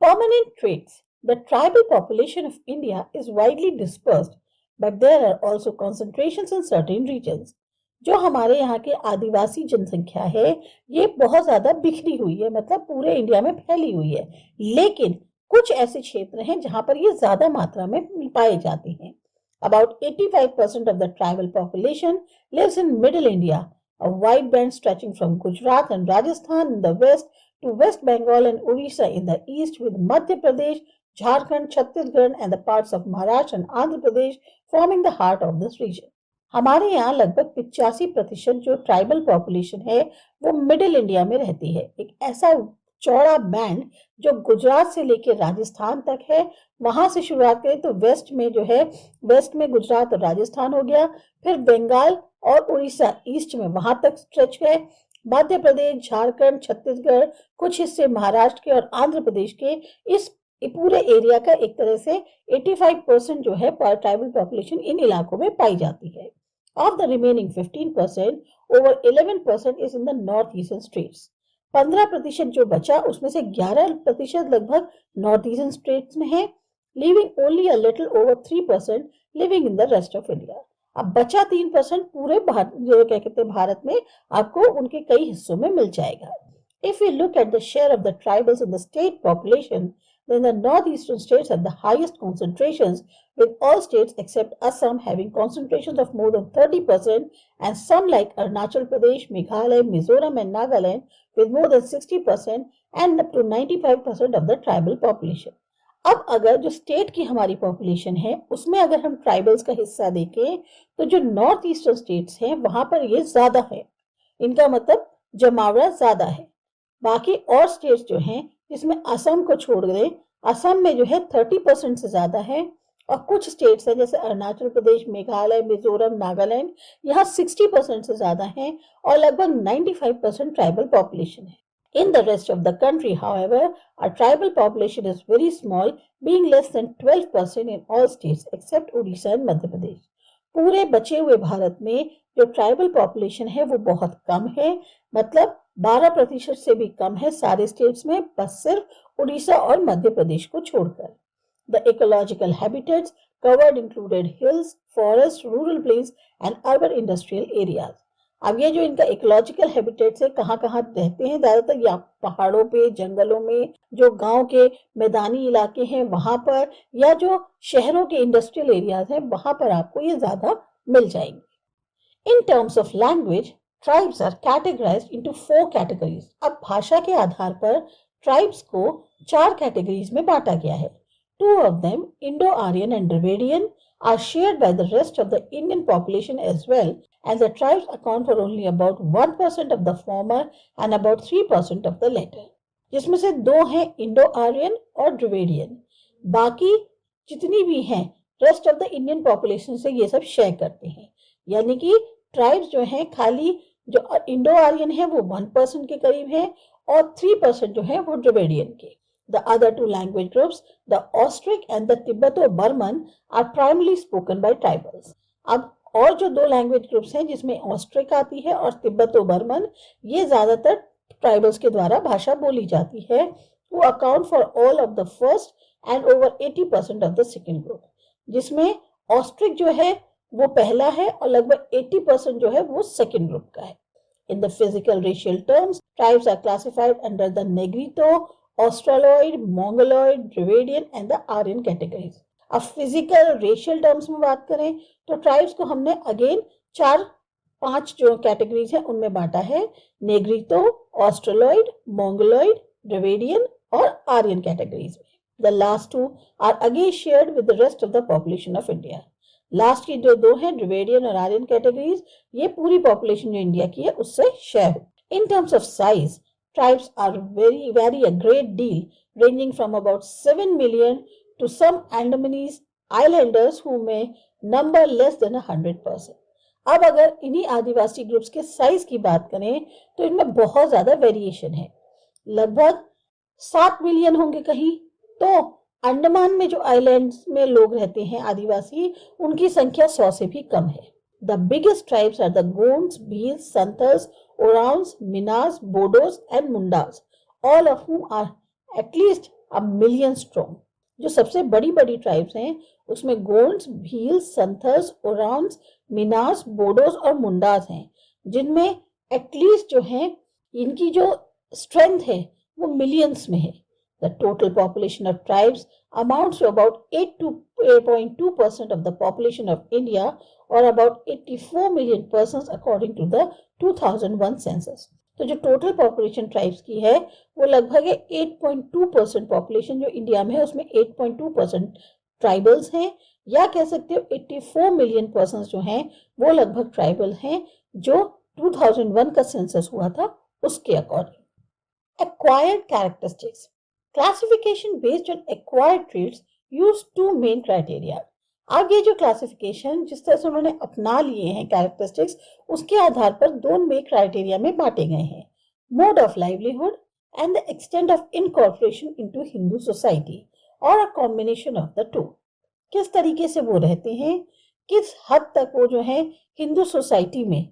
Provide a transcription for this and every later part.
Permanent traits. The tribal population of India is widely dispersed, but there are also concentrations in certain regions. जो हमारे यहाँ के आदिवासी जनसंख्या है ये बहुत ज्यादा बिखरी हुई है, मतलब पूरे इंडिया में फैली हुई है, लेकिन कुछ ऐसे क्षेत्र हैं जहां पर ये ज्यादा मात्रा में पाए जाते हैं. About 85% of the tribal population lives in middle India, a wide band stretching from Gujarat and Rajasthan in the west to West Bengal and Orissa in the east, with Madhya Pradesh, Jharkhand, Chhattisgarh, and the parts of Maharashtra and Andhra Pradesh forming the heart of this region. हमारे यहाँ लगभग 85% जो tribal population है वो middle India में रहती है. एक ऐसा चौड़ा बैंड जो गुजरात से लेकर राजस्थान तक है. वहां से शुरुआत करें तो वेस्ट में जो है, वेस्ट में गुजरात और राजस्थान हो गया, फिर बंगाल और उड़ीसा ईस्ट में वहां तक स्ट्रेच गए, मध्य प्रदेश, झारखंड, छत्तीसगढ़, कुछ हिस्से महाराष्ट्र के और आंध्र प्रदेश के. इस पूरे एरिया का एक तरह से 85% जो है ट्राइबल पॉपुलेशन इन इलाकों में पाई जाती है. Of the remaining 15%, over 11% is in the north eastern states. 15% जो बचा उसमें से 11% लगभग नॉर्थ ईस्टर्न स्टेट्स में है, leaving only a little over 3% living in the rest of India. अब बचा 3% पूरे भारत, जो क्या कहते हैं, भारत में आपको उनके कई हिस्सों में मिल जाएगा. If we look at the share of the tribals in the state population, then the northeastern states have the highest concentrations, with all states except Assam having concentrations of more than 30%, and some like Arunachal Pradesh, Meghalaya, Mizoram and Nagaland with more than 60% and up to 95% of the tribal population. अब अगर जो state की हमारी population है उसमें अगर हम tribals का हिस्सा देखें तो जो नॉर्थ ईस्टर्न स्टेट्स हैं वहां पर ये ज्यादा है, इनका मतलब जमावड़ा ज्यादा है. बाकी और स्टेट्स जो हैं जिसमें असम को छोड़ दें, असम में जो है 30% से ज्यादा है, और कुछ स्टेट्स हैं जैसे अरुणाचल प्रदेश, मेघालय, मिजोरम, नागालैंड, यहाँ 60% से ज्यादा है और लगभग 95% ट्राइबल पॉपुलेशन है. In the rest of the country, however, our tribal population is very small, being less than 12% in all states except Odisha and Madhya Pradesh. पूरे बचे हुए भारत में जो ट्राइबल पॉपुलेशन है वो बहुत कम है, मतलब 12% से भी कम है सारे स्टेट्स में, बस सिर्फ उड़ीसा और मध्य प्रदेश को छोड़कर. The ecological habitats covered included hills, forests, rural plains and urban industrial areas. अब ये जो इनका इकोलॉजिकल हैबिटेट्स है, कहाँ कहाँ रहते हैं, ज्यादातर या पहाड़ों पे, जंगलों में, जो गांव के मैदानी इलाके हैं वहां पर, या जो शहरों के इंडस्ट्रियल एरियाज हैं वहां पर आपको ये ज्यादा मिल जाएंगे. In terms of language, tribes are categorised into 4 categories. अब भाषा के आधार पर ट्राइब्स को 4 कैटेगरीज में बांटा गया है. 2 of them, Indo-Aryan and Dravidian, are shared by the rest of the Indian population as well, and the tribes account for only about 1% of the former and about 3% of the latter. जिसमें से 2 हैं Indo-Aryan और Dravidian, बाकी जितनी भी हैं rest of the Indian population से ये सब शेयर करते हैं. यानी कि ट्राइब्स जो हैं, खाली जो इंडो-आर्यन है वो 1% के करीब है और 3% जो है वो ड्रविडियन के. The other 2 language groups, the Austric and the Tibeto-Burman, are primarily spoken by tribals. अब और जो 2 लैंग्वेज ग्रुप्स हैं जिसमें ऑस्ट्रिक आती है और तिब्बतो बर्मन, ये ज्यादातर ट्राइबल्स के द्वारा भाषा बोली जाती है, वो account for all of the first and over 80% of the second group, जिसमें ऑस्ट्रिक जो है वो पहला है और लगभग 80% जो है वो सेकेंड ग्रुप का है. In the physical racial terms, tribes are classified under the Negrito, Australoid, Mongoloid, Dravidian and the Aryan categories. अब फिजिकल रेशियल टर्म्स में बात करें तो ट्राइब्स को हमने अगेन 4-5 जो कैटेगरीज है उनमें बांटा है, नेग्रितो, ऑस्ट्रलोइड, मोंगोलॉइड, ड्रविडियन और आर्यन कैटेगरीज में. The last 2 are again shared with the rest of the population of India. Last की जो 2 है ड्रविडियन और आर्यन कैटेगरीज, ये पूरी पॉपुलेशन जो इंडिया की है उससे शेयर हो. इन terms of size, tribes are vary a great deal, ranging from about 7 million to some Andamanese islanders who may number less than 100%. अब अगर इन्हीं आदिवासी ग्रुप्स के साइज की बात करें तो इनमें बहुत ज्यादा वेरिएशन है. लगभग 7 मिलियन होंगे कहीं, तो अंडमान में जो आइलैंड्स में लोग रहते हैं आदिवासी, उनकी संख्या 100 से भी कम है. The biggest tribes are the Gonds, Bhils, Santhals, Orans, Minas, Bodos and Mundas, all of whom are at least a million strong। जो सबसे बड़ी बड़ी ट्राइब्स हैं उसमें गोंड्स, भील्स, संथर्स, ओरांस, मीनास, बोडोस और मुंडास हैं, जिनमें एटलीस्ट जो है इनकी जो स्ट्रेंथ है वो मिलियंस में है। The total population of tribes amounts to about 8 to 8.2% of the population of India, or about 84 million persons according to the 2001 census। तो जो टोटल पॉपुलेशन ट्राइब्स की है वो लगभग है 8.2% पॉपुलेशन जो इंडिया में है उसमें 8.2% ट्राइबल्स हैं, या कह सकते हो 84 मिलियन पर्सन जो हैं वो लगभग ट्राइबल हैं जो 2001 का सेंसस हुआ था उसके according. Acquired characteristics. Classification based on acquired traits use two main criteria। अब ये जो क्लासिफिकेशन जिस तरह से उन्होंने अपना लिए हैं कैरेक्टरिस्टिक्स, उसके आधार पर दो मेन क्राइटेरिया में बांटे गए हैं, mode of livelihood and the extent of incorporation into Hindu society, और a combination of the two. किस तरीके से वो रहते हैं, किस हद तक वो जो है हिंदू सोसाइटी में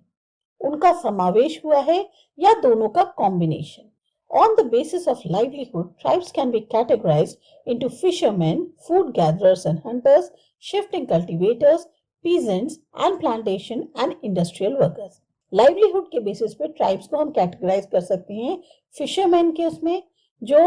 उनका समावेश हुआ है, या दोनों का combination. On the basis of livelihood, tribes can be categorized into fishermen, food gatherers and hunters, shifting cultivators, peasants, and plantation and industrial workers। livelihood के बेसिस पे ट्राइब्स को हम कैटेगराइज कर सकते हैं फिशरमैन के उसमें जो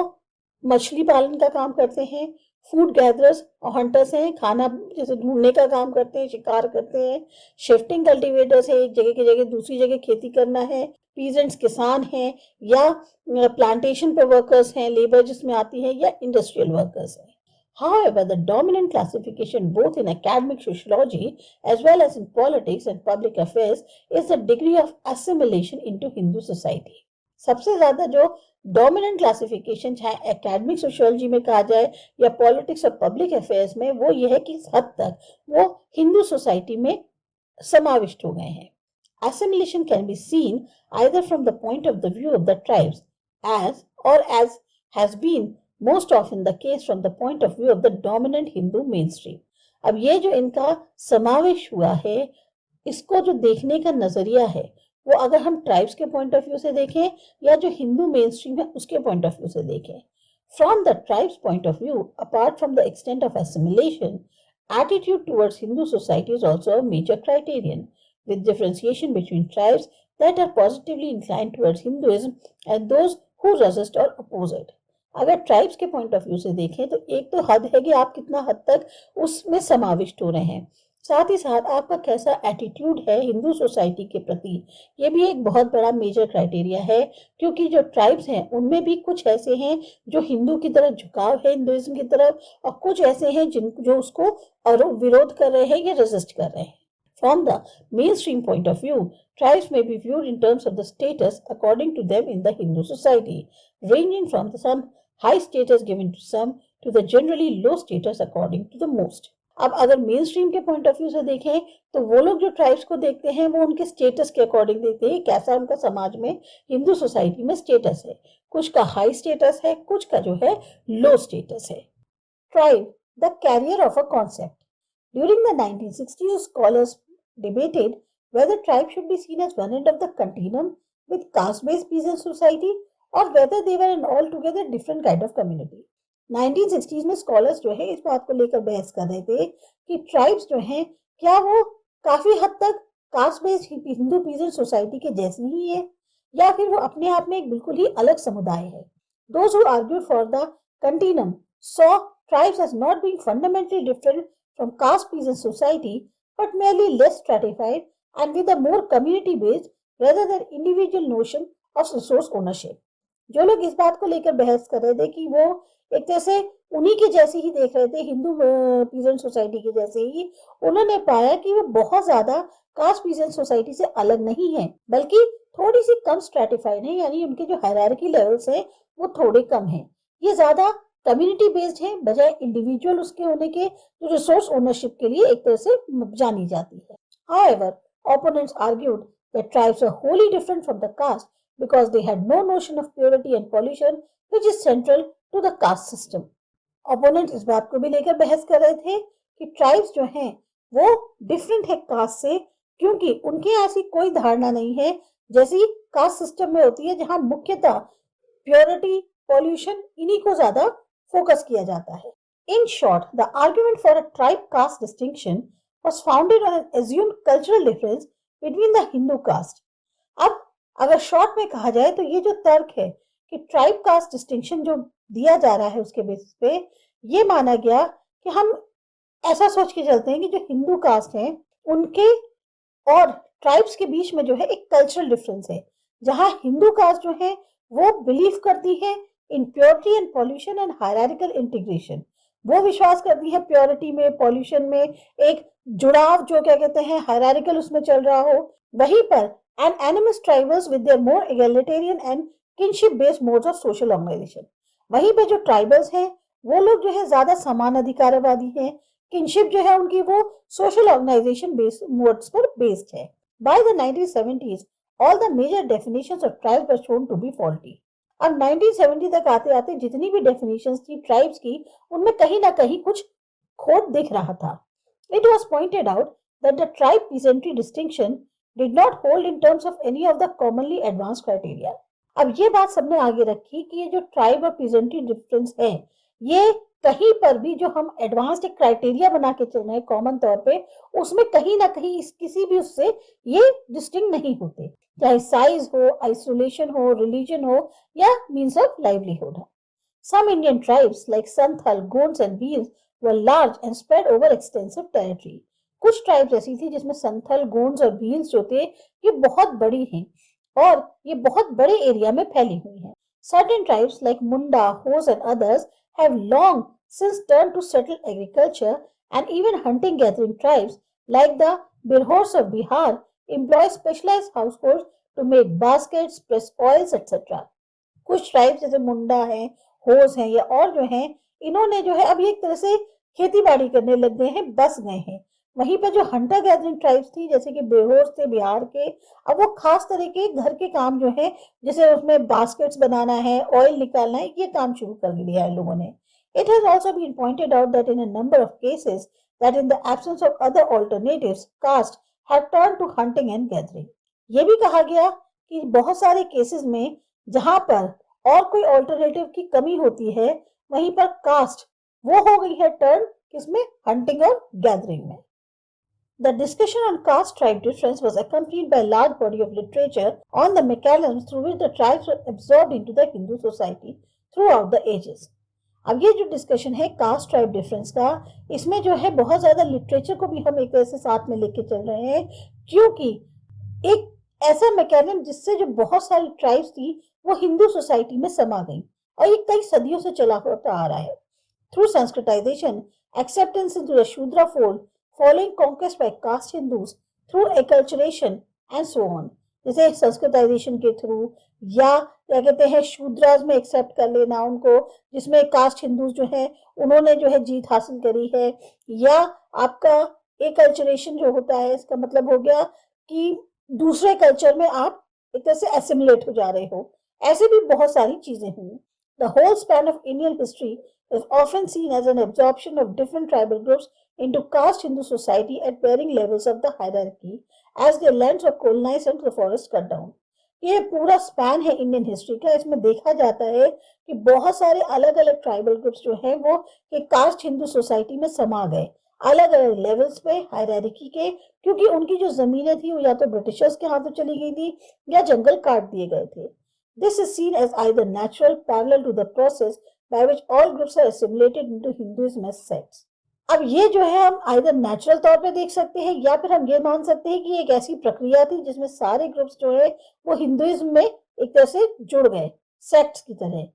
मछली पालन का काम करते हैं, फूड गैदरर्स और हंटर्स हैं, खाना जैसे ढूंढने का काम करते हैं, शिकार करते हैं, शिफ्टिंग कल्टीवेटर्स है, एक जगह की जगह दूसरी जगह खेती करना है, पीजेंट्स किसान हैं, या प्लांटेशन पे वर्कर्स हैं, लेबर जिसमें आती है, या इंडस्ट्रियल वर्कर्स हैं। However, the dominant classification both in academic sociology as well as in politics and public affairs is the degree of assimilation into Hindu society। सबसे ज्यादा जो डोमिनेंट क्लासिफिकेशन चाहे एकेडमिक सोशियोलॉजी में कहा जाए या पॉलिटिक्स और पब्लिक अफेयर्स में, वो ये है कि इस हद तक वो हिंदू सोसाइटी में समाविष्ट हो गए हैं। Assimilation can be seen either from the point of the view of the tribes as, or as has been most often the case from the point of view of the dominant Hindu mainstream। अब ये जो इनका समावेश हुआ है, इसको जो देखने का नजरिया है वो अगर हम ट्राइब्स के पॉइंट ऑफ व्यू से देखें या जो हिंदू मेन स्ट्रीम है उसके पॉइंट ऑफ व्यू से देखें। From the tribes point of view, apart from the extent of assimilation, attitude towards Hindu society is also a major criterion, with differentiation between tribes that are positively inclined towards Hinduism and those who resist or oppose it। अगर tribes के point of view से देखें तो एक तो हद है कि आप कितना हद तक उसमें समाविष्ट हो रहे हैं, साथ ही साथ आपका कैसा एटीट्यूड है हिंदू सोसाइटी के प्रति, ये भी एक बहुत बड़ा मेजर क्राइटेरिया है, क्योंकि जो ट्राइब्स हैं उनमें भी कुछ ऐसे हैं जो हिंदू की तरफ झुकाव है, हिंदुइज्म की तरफ, और कुछ ऐसे हैं जो उसको विरोध कर रहे हैं या रेजिस्ट कर रहे हैं। From the mainstream point of view, tribes may be viewed in terms of the status according to them in the Hindu society, ranging from some high status given to some to the generally low status according to the most। अब अगर main stream के point of view से देखें तो वो लोग जो tribes को देखते हैं वो उनके स्टेटस के अकॉर्डिंग देखते हैं, कैसा उनका समाज में हिंदू सोसाइटी में स्टेटस है। कुछ का हाई स्टेटस है, कुछ का जो है लो स्टेटस है। Tribe the carrier of a concept. During the 1960s, scholars debated whether tribes should be seen as one end of the continuum with caste-based peasant society or whether they were an altogether different kind of community। 1960s में scholars जो है इस बात को लेकर बहस कर रहे थे कि ट्राइब्स जो हैं क्या वो काफी हद तक caste based Hindu peasant society के जैसी ही है, या फिर वो अपने आप में एक बिल्कुल ही अलग समुदाय है। Those who argued for the continuum saw tribes as not being fundamentally different from caste peasant society but merely less stratified and with a more community based rather than individual notion of resource ownership। जो लोग इस बात को लेकर बहस कर रहे थे कि वो एक तरह से उन्हीं के जैसे ही देख रहे थे, हिंदू पीजेंट सोसाइटी के जैसे ही, उन्होंने पाया कि वो बहुत ज्यादा कास्ट पीजेंट सोसाइटी से अलग नहीं है, बल्कि थोड़ी सी कम स्ट्रेटिफाइड है, यानी उनके जो हायरार्की लेवल्स हैं वो थोड़े कम हैं। ये ज्यादा कम्युनिटी बेस्ड है बजाय इंडिविजुअल उसके होने के जो रिसोर्स ओनरशिप के लिए एक तरह से जानी जाती है। However, opponents argued that tribes were wholly different from the caste because they had no notion of purity and pollution which is central to the caste system। Opponents इस बात को भी लेकर बहस कर रहे थे कि ट्राइब्स जो हैं वो डिफरेंट है कास्ट से, क्योंकि उनके ऐसी कोई धारणा नहीं है जैसी कास्ट सिस्टम में होती है, जहां मुख्यतः प्योरिटी, पॉल्यूशन इन्हीं को ज्यादा फोकस किया जाता है। In short, the argument for a tribe caste distinction was founded on an assumed cultural difference between the Hindu caste. अब अगर शॉर्ट में कहा जाए तो ये जो तर्क है कि ट्राइब कास्ट डिस्टिंक्शन जो दिया जा रहा है उसके बेसिस पे ये माना गया कि हम ऐसा सोच के चलते हैं कि जो हिंदू कास्ट हैं उनके और ट्राइब्स के बीच में जो है एक कल्चरल डिफरेंस है, जहां हिंदू कास्ट जो है वो बिलीव करती है in purity and pollution and hierarchical integration. वो विश्वास करती है प्योरिटी में, पॉल्यूशन में, एक जुड़ाव जो क्या कहते हैं हायरार्किकल उसमें चल रहा हो। वहीं पर and animist tribals with their more egalitarian and kinship based modes of social organisation. वहीं पे जो ट्राइबल्स हैं वो लोग जो है ज्यादा समान अधिकारवादी हैं, किनशिप जो है उनकी वो सोशल ऑर्गेनाइजेशन बेस्ड मोड्स पर बेस्ड है। By the 1970s all the major definitions of tribes were shown to be faulty. अब 1970 तक आते आते जितनी भी डेफिनेशंस थी ट्राइब्स की उनमें कहीं ना कहीं कुछ खोट दिख रहा था। It was pointed out that the tribe peasantry distinction did not hold in terms of any of the commonly advance criteria. अब ये बात सबने आगे रखी कि ये जो ट्राइब और पीजेंट्री डिफरेंस है ये कहीं पर भी जो हम एडवांस्ड क्राइटेरिया बना के चल रहे हैं कॉमन तौर पे उसमें कहीं ना कहीं किसी भी उससे ये डिस्टिंक्ट नहीं होते, चाहे साइज हो, आइसोलेशन हो, रिलीजन हो या मीन्स ऑफ लाइवलीहुड हो। Some Indian tribes like Santhal, Gonds and Bhils were large and spread over extensive territory. कुछ ट्राइब्स ऐसी थी जिसमें संथल, गोंड्स और भील्स जो थे ये बहुत बड़ी हैं और ये बहुत बड़े एरिया में फैली हुई हैं। Certain tribes like Munda, Hos and others have long since turned to settle agriculture, and even hunting gathering tribes like the Birhors of Bihar employ specialized households to make baskets, press oils etc. कुछ tribes जैसे मुंडा है, होस हैं या और जो हैं इन्होंने जो है अभी एक तरह से खेती बाड़ी करने लग गए हैं, बस गए हैं। वहीं पर जो हंटर गैदरिंग ट्राइब्स थी जैसे कि बेहोर थे बिहार के, अब वो खास तरह के घर के काम जो है जैसे उसमें बास्केट्स बनाना है, ऑयल निकालना है, ये काम शुरू कर दिया है लोगों ने। It has also been pointed out that in a number of cases that in the absence of other alternatives caste have turn to hunting and gathering. ये भी कहा गया कि बहुत सारे केसेस में जहां पर और कोई ऑल्टरनेटिव की कमी होती है वहीं पर कास्ट वो हो गई है टर्न किसमें, हंटिंग और गैदरिंग में। The discussion on caste tribe difference was accompanied by a large body of literature on the mechanisms through which the tribes were absorbed into the Hindu society throughout the ages. अब ये जो discussion है cast tribe difference का, इसमें जो है बहुत ज्यादा लिटरेचर को भी हम एक तरह से साथ में लेके चल रहे हैं, क्योंकि एक ऐसा मैकेनिज्म जिससे जो बहुत सारी ट्राइब्स थी वो हिंदू सोसाइटी में समा गई और ये कई सदियों से चला होता आ रहा है। Through Sanskritisation, acceptance into the Shudra fold, following conquest by caste Hindus, through acculturation and so on. जैसे संस्कृताइजेशन के थ्रू या क्या कहते हैं शूद्राज में एक्सेप्ट कर लेना उनको, जिसमें कास्ट हिंदूज जो है उन्होंने जो है जीत हासिल करी है, या आपका एक्लचरेशन जो होता है इसका मतलब हो गया कि दूसरे कल्चर में आप एक तरह से एसिमुलेट हो जा रहे हो। ऐसे भी बहुत सारी चीजें हुई। The whole span of Indian history is often seen as an absorption of different tribal groups into caste Hindu society at varying levels of the hierarchy as their lands were colonized and the forests cut down. ये पूरा span है Indian history का, इसमें देखा जाता है कि बहुत सारे अलग अलग ट्राइबल ग्रुप्स जो हैं वो एक कास्ट हिंदू सोसाइटी में समा गए अलग अलग लेवल्स पे हायरार्की के, क्योंकि उनकी जो जमीनें थी वो या तो ब्रिटिशर्स के हाथों चली गई थी या जंगल काट दिए गए थे। This is seen as either natural parallel to the process by which all groups are assimilated into Hinduism as sects. अब ये जो है हम आइदर नेचुरल तौर पे देख सकते हैं या फिर हम ये मान सकते हैं कि एक ऐसी प्रक्रिया थी जिसमें सारे ग्रुप्स जो है वो हिंदुइज्म में एक तरह से जुड़ गए सेक्ट्स की तरह,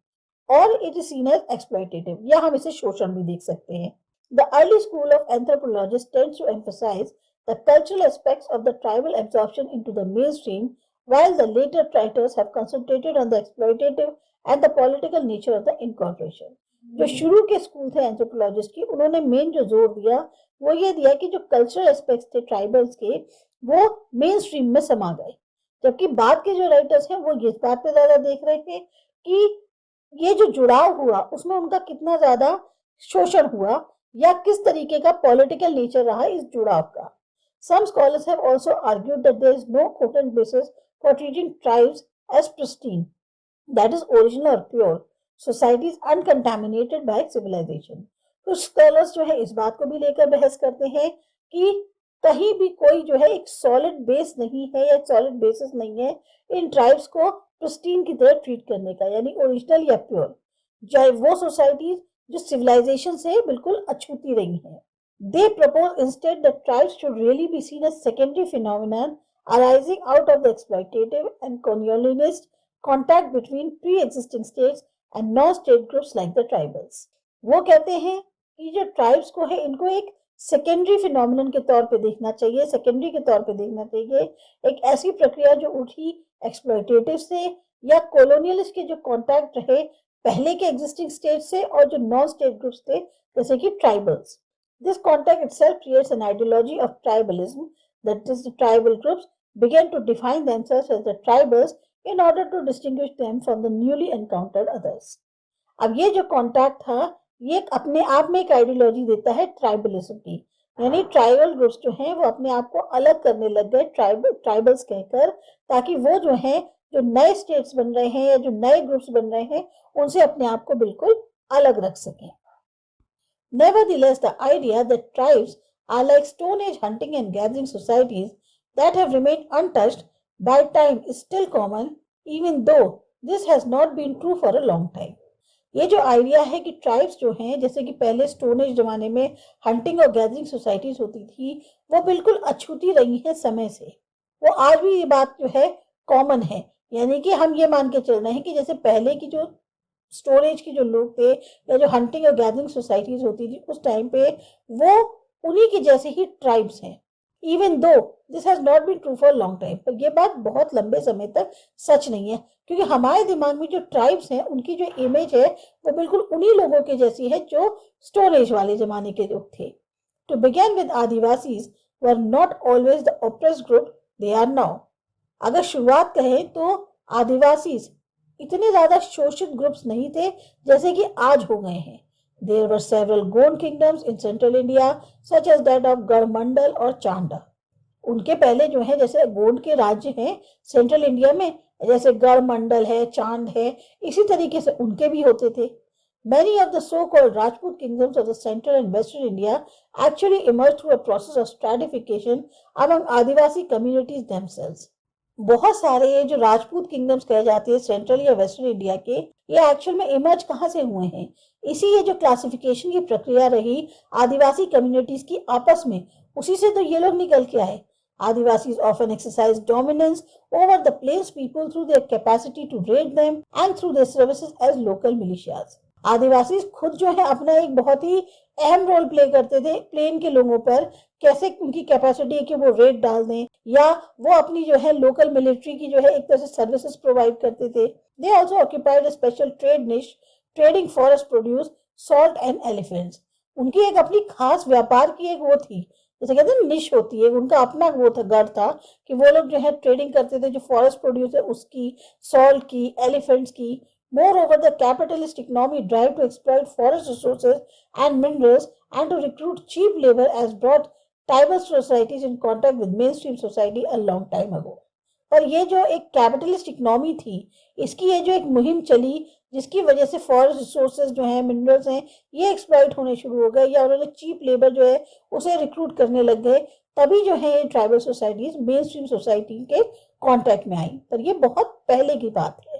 और it is seen as exploitative, या हम इसे शोषण भी देख सकते हैं। The early school of anthropologist tends to emphasise the cultural aspects of the tribal absorption into the mainstream, while the later writers have concentrated on the exploitative and the political nature of the incorporation. जो शुरू के school थे anthropologist की उन्होंने main जो जोर दिया वो ये दिया कि जो कल्चरल एस्पेक्ट्स थे ट्राइबल्स के वो मेन स्ट्रीम में समा गए, जबकि बाद के जो राइटर्स हैं वो इस बात पे ज्यादा देख रहे थे कि ये जो जुड़ाव हुआ उसमें उनका कितना ज्यादा शोषण हुआ या किस तरीके का पॉलिटिकल नेचर रहा इस जुड़ाव का। Some scholars have also argued that there is no potent basis for treating tribes as pristine, that is original or pure, societies uncontaminated by civilization. कुछ स्कॉलर्स जो है इस बात को भी लेकर बहस करते हैं कि कहीं भी कोई जो है एक सॉलिड बेस नहीं है या सॉलिड बेसिस नहीं है इन ट्राइब्स को प्रिस्टीन की तरह ट्रीट करने का, यानी ओरिजिनल या प्योर, चाहे वो सोसाइटीज जो सिविलाइजेशन से बिल्कुल अछूती रही हैं. They propose instead that tribes should really be seen as secondary phenomenon arising out of the exploitative and colonialist contact between pre-existing states and non-state groups like the tribals. वो कहते हैं कि जो ट्राइब्स को है इनको एक सेकेंडरी फिनोमिनन के तौर पे देखना चाहिए, सेकेंडरी के तौर पे देखना चाहिए, एक ऐसी प्रक्रिया जो उठी एक्सप्लॉयटेटिव से या कॉलोनियलिस्ट के जो कॉन्टैक्ट रहे पहले के एग्जिस्टिंग स्टेट से और जो नॉन स्टेट ग्रुप्स थे जैसे कि tribals. This contact itself creates an ideology of tribalism, that is, the tribal groups began to define themselves as the tribals in order to distinguish them from the newly encountered others. अब ये जो contact था ये अपने आप में एक ideology देता है ट्राइबलिज्म की, यानी ट्राइबल ग्रुप्स जो हैं वो अपने आप को अलग करने लग गए ट्राइबल्स कहकर, ताकि वो जो हैं जो नए स्टेट्स बन रहे हैं या जो नए ग्रुप्स बन रहे हैं उनसे अपने आप को बिल्कुल अलग रख सकें. Nevertheless, the idea that tribes are like Stone Age hunting and gathering societies that have remained untouched by time is still common, even though this has not been true for a long time. ये जो idea है कि tribes जो हैं जैसे कि पहले stone age जमाने में हंटिंग और गैदरिंग सोसाइटीज होती थी वो बिल्कुल अछूती रही हैं समय से, वो आज भी ये बात जो है कॉमन है. यानी कि हम ये मान के चल रहे हैं कि जैसे पहले की जो स्टोरेज के जो लोग थे या जो हंटिंग और गैदरिंग सोसाइटीज होती थी उस टाइम पे वो उन्हीं के जैसे ही ट्राइब्स हैं, even though this has not been true for long time. पर ये बात बहुत लंबे समय तक सच नहीं है, क्योंकि हमारे दिमाग में जो ट्राइब्स हैं उनकी जो इमेज है वो बिल्कुल उन्हीं लोगों के जैसी है जो स्टोरेज वाले जमाने के लोग थे. To begin with Adivasis were not always the oppressed group they are now. अगर शुरुआत कहें तो आदिवासीज इतने ज्यादा शोषित ग्रुप्स नहीं थे जैसे कि आज हो गए हैं. There were several Gond kingdoms in central India, such as that of गढ़मंडल और चांडा. उनके पहले जो है जैसे गोंड के राज्य हैं सेंट्रल इंडिया में, जैसे गढ़मंडल है, चांद है, इसी तरीके से उनके भी होते थे. Many of the so-called Rajput kingdoms of the central and western India actually emerged through a process of stratification among Adivasi communities themselves. बहुत सारे ये जो राजपूत किंगडम्स कहे जाते हैं सेंट्रल या वेस्टर्न इंडिया के, ये एक्चुअल में इमर्ज कहाँ से हुए हैं? इसी ये जो क्लासिफिकेशन की प्रक्रिया रही आदिवासी कम्युनिटीज की आपस में, उसी से तो ये लोग निकल के आए. Adivasis often exercise dominance over the plains people through their capacity to raid them and through their services as local militias. आदिवासी खुद जो है अपना एक बहुत ही अहम रोल प्ले करते थे प्लेन के लोगों पर, कैसे उनकी कैपेसिटी है कि वो रेड डाल दें या वो अपनी जो है लोकल मिलिट्री की जो है एक तरह से सर्विसेज प्रोवाइड करते थे. They also occupied a special trade niche trading forest produce salt and elephants. उनकी एक अपनी खास व्यापार की एक वो थी, जैसे कहते हैं निश होती है, उनका अपना वो था गढ़ था कि वो लोग जो है ट्रेडिंग करते थे जो फॉरेस्ट प्रोड्यूस है उसकी, सॉल्ट की, एलिफेंट्स की. Moreover, the capitalist economy drive to exploit forest resources and minerals and to recruit cheap labor has brought tribal societies in contact with mainstream society a long time ago. पर ये जो एक capitalist economy थी इसकी ये जो एक मुहिम चली जिसकी वजह से फॉरेस्ट रिसोर्सेज जो हैं, मिनरल्स हैं, ये एक्सप्लॉइट होने शुरू हो गए या उन्होंने चीप लेबर जो है उसे रिक्रूट करने लग गए, तभी जो है ये tribal societies main stream society के कॉन्टैक्ट में आई. पर ये बहुत पहले की बात है.